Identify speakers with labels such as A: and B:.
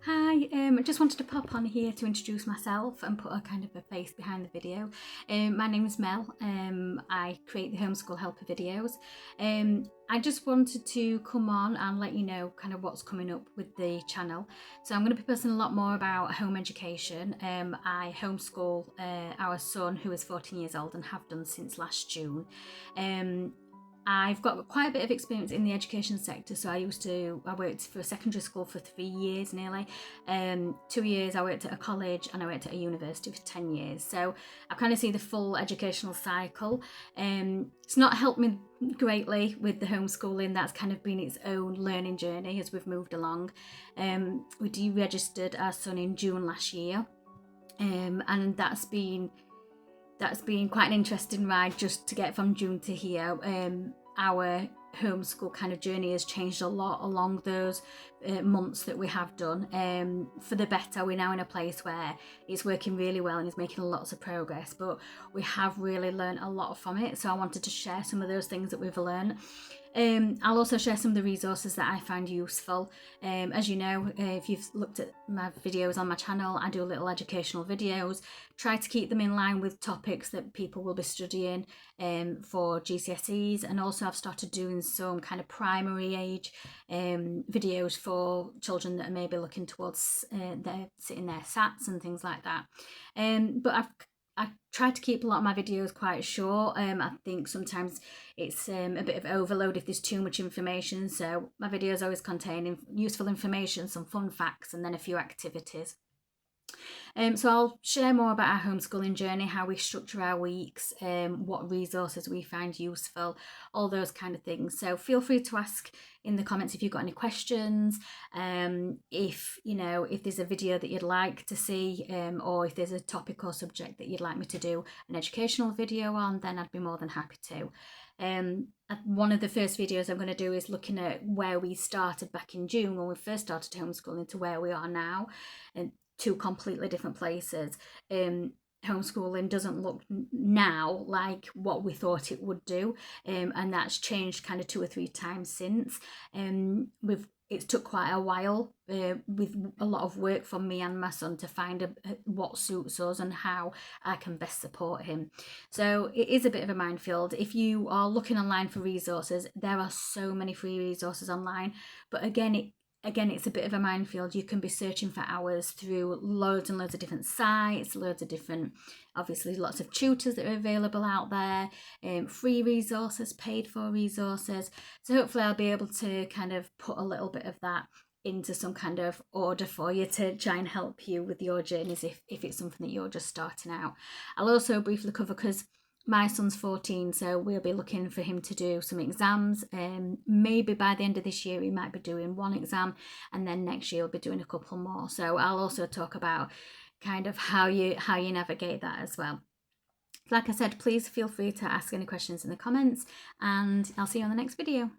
A: Hi, I just wanted to pop on here to introduce myself and put a kind of a face behind the video. My name is Mel. I create the Homeschool Helper videos. I just wanted to come on and let you know kind of what's coming up with the channel. So I'm going to be posting a lot more about home education. I homeschool our son, who is 14 years old, and have done since last June. I've got quite a bit of experience in the education sector. So I worked for a secondary school for 3 years nearly. 2 years I worked at a college, and I worked at a university for 10 years. So I kind of see the full educational cycle. It's not helped me greatly with the homeschooling. That's kind of been its own learning journey as we've moved along. We deregistered our son in June last year. And that's been quite an interesting ride just to get from June to here. Our homeschool kind of journey has changed a lot along those months that we have done. For the better, we're now in a place where it's working really well and it's making lots of progress, but we have really learned a lot from it. So I wanted to share some of those things that we've learned. I'll also share some of the resources that I find useful. As you know, if you've looked at my videos on my channel, I do little educational videos, try to keep them in line with topics that people will be studying for GCSEs, and also I've started doing some kind of primary age videos for children that are maybe looking towards sitting their SATs and things like that. But I try to keep a lot of my videos quite short. I think sometimes it's a bit of overload if there's too much information. So my videos always contain useful information, some fun facts, and then a few activities. So I'll share more about our homeschooling journey, how we structure our weeks, what resources we find useful, all those kind of things. So feel free to ask in the comments if you've got any questions, if there's a video that you'd like to see, or if there's a topic or subject that you'd like me to do an educational video on, then I'd be more than happy to. One of the first videos I'm going to do is looking at where we started back in June when we first started homeschooling to where we are now, and two completely different places. Homeschooling doesn't look now like what we thought it would do, and that's changed kind of 2 or 3 times since. It took quite a while with a lot of work from me and my son to find what suits us and how I can best support him. So it is a bit of a minefield. If you are looking online for resources, there are so many free resources online, but again, it's a bit of a minefield. You can be searching for hours through loads and loads of different sites, obviously lots of tutors that are available out there, free resources, paid for resources. So hopefully I'll be able to kind of put a little bit of that into some kind of order for you to try and help you with your journeys if it's something that you're just starting out. I'll also briefly cover, because my son's 14, so we'll be looking for him to do some exams. Maybe by the end of this year he might be doing 1 exam, and then next year he'll be doing a couple more. So I'll also talk about kind of how you navigate that as well. Like I said, please feel free to ask any questions in the comments, and I'll see you on the next video.